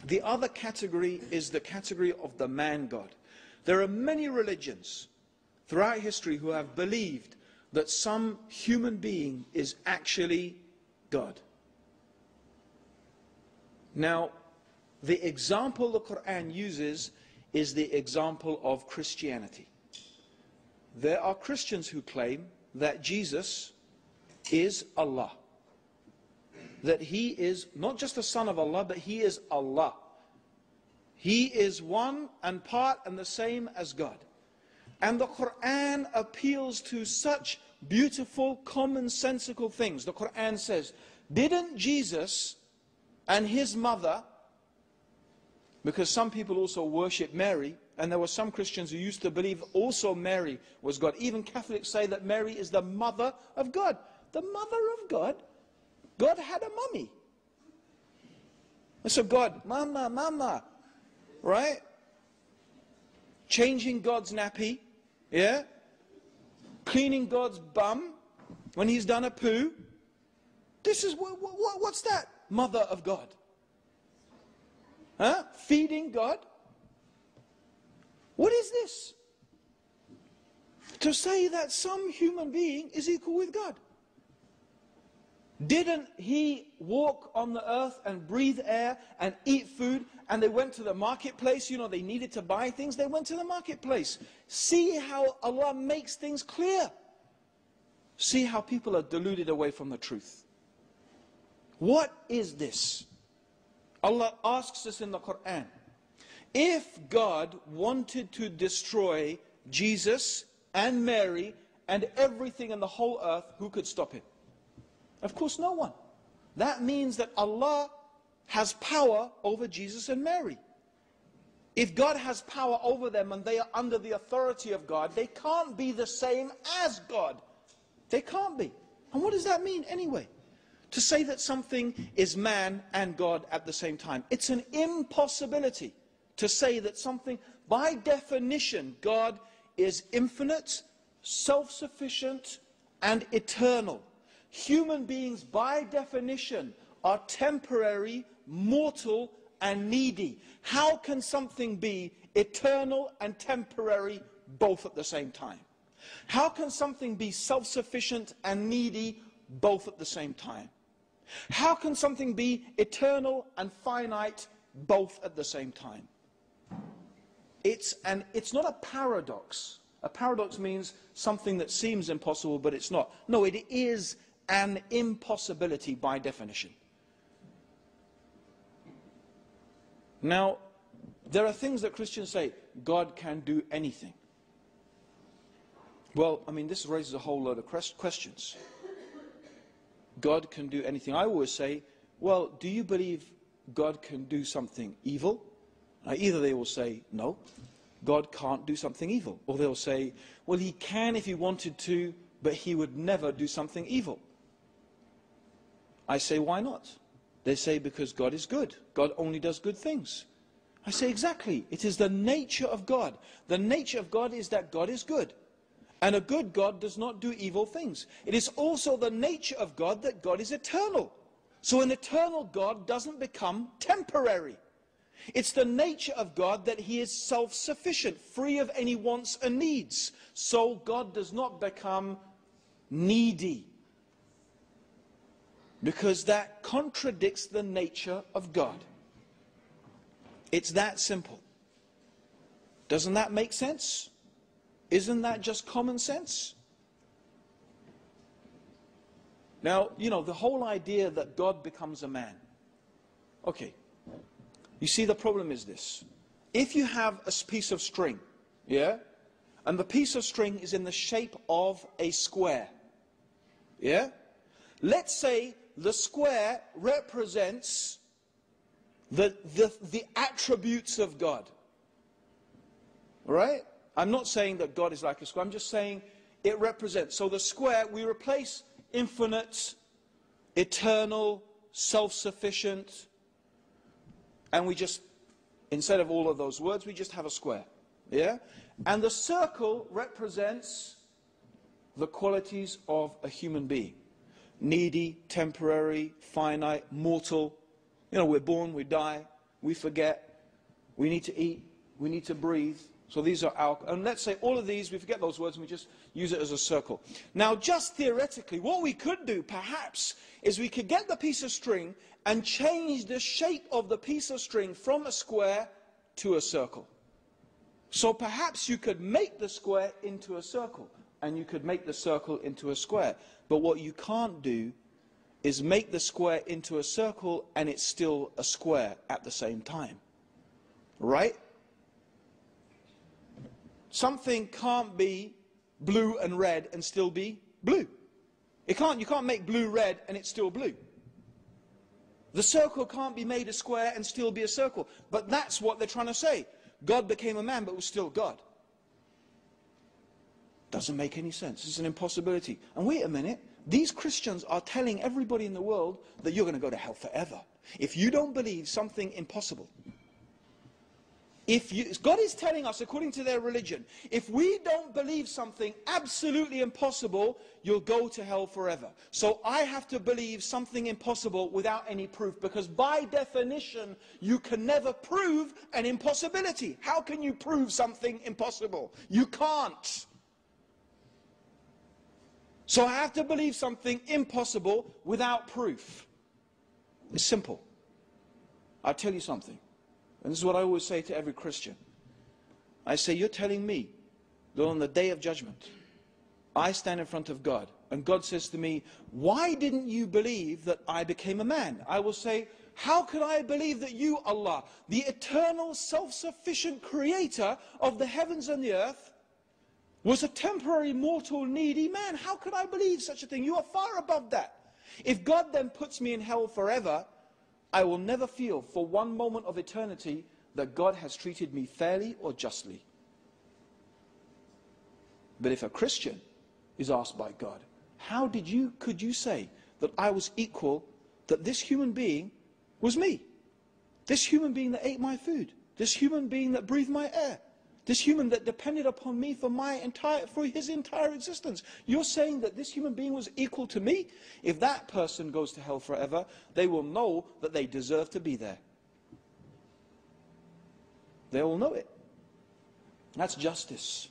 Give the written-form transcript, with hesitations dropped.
The other category is the category of the man God. There are many religions throughout history who have believed that some human being is actually God. Now, the example the Quran uses is the example of Christianity. There are Christians who claim that Jesus is Allah. That he is not just the son of Allah, but he is Allah. He is one and part and the same as God. And the Quran appeals to such beautiful, commonsensical things. The Quran says, didn't Jesus and his mother, because some people also worship Mary, and there were some Christians who used to believe also Mary was God. Even Catholics say that Mary is the mother of God. The mother of God? God had a mummy. And so God, mama, mama, right? Changing God's nappy, yeah? Cleaning God's bum when he's done a poo. This is, what's that? Mother of God. Huh? Feeding God. What is this? To say that some human being is equal with God. Didn't he walk on the earth and breathe air and eat food, and they went to the marketplace? You know, they needed to buy things. They went to the marketplace. See how Allah makes things clear. See how people are deluded away from the truth. What is this? Allah asks us in the Quran, if God wanted to destroy Jesus and Mary and everything in the whole earth, who could stop him? Of course, no one. That means that Allah has power over Jesus and Mary. If God has power over them and they are under the authority of God, they can't be the same as God. They can't be. And what does that mean anyway? To say that something is man and God at the same time. It's an impossibility to say that something, by definition, God is infinite, self-sufficient, and eternal. Human beings, by definition, are temporary, mortal, and needy. How can something be eternal and temporary both at the same time? How can something be self-sufficient and needy both at the same time? How can something be eternal and finite both at the same time? It's not a paradox. A paradox means something that seems impossible, but it's not. No, it is an impossibility by definition. Now, there are things that Christians say, God can do anything. Well, I mean, this raises a whole load of questions. God can do anything. I always say, well, do you believe God can do something evil? Either they will say, no, God can't do something evil. Or they'll say, well, he can if he wanted to, but he would never do something evil. I say, why not? They say, because God is good. God only does good things. I say, exactly. It is the nature of God. The nature of God is that God is good. And a good God does not do evil things. It is also the nature of God that God is eternal. So an eternal God doesn't become temporary. It's the nature of God that he is self-sufficient, free of any wants and needs. So God does not become needy. Because that contradicts the nature of God. It's that simple. Doesn't that make sense? Isn't that just common sense? Now, you know, the whole idea that God becomes a man. Okay. You see, the problem is this. If you have a piece of string, yeah, and the piece of string is in the shape of a square, yeah, let's say the square represents the attributes of God. All right? I'm not saying that God is like a square. I'm just saying it represents. So the square, we replace infinite, eternal, self-sufficient, and we just, instead of all of those words, we just have a square. Yeah? And the circle represents the qualities of a human being. Needy, temporary, finite, mortal. You know, we're born, we die, we forget, we need to eat, we need to breathe. So these are our, and let's say all of these, we forget those words and we just use it as a circle. Now, just theoretically, what we could do, perhaps, is we could get the piece of string and change the shape of the piece of string from a square to a circle. So perhaps you could make the square into a circle, and you could make the circle into a square. But what you can't do is make the square into a circle and it's still a square at the same time. Right? Something can't be blue and red and still be blue. You can't make blue red and it's still blue. The circle can't be made a square and still be a circle. But that's what they're trying to say. God became a man but was still God. Doesn't make any sense. It's an impossibility. And wait a minute. These Christians are telling everybody in the world that you're going to go to hell forever if you don't believe something impossible. God is telling us, according to their religion, if we don't believe something absolutely impossible, you'll go to hell forever. So I have to believe something impossible without any proof, because by definition, you can never prove an impossibility. How can you prove something impossible? You can't. So I have to believe something impossible without proof. It's simple. I'll tell you something. And this is what I always say to every Christian. I say, you're telling me that on the day of judgment, I stand in front of God, and God says to me, why didn't you believe that I became a man? I will say, how could I believe that you, Allah, the eternal, self-sufficient creator of the heavens and the earth, was a temporary, mortal, needy man? How could I believe such a thing? You are far above that. If God then puts me in hell forever, I will never feel for one moment of eternity that God has treated me fairly or justly. But if a Christian is asked by God, how could you say that I was equal, that this human being was me? This human being that ate my food, this human being that breathed my air, this human that depended upon me for his entire existence. You're saying that this human being was equal to me? If that person goes to hell forever, they will know that they deserve to be there. They will know it. That's justice.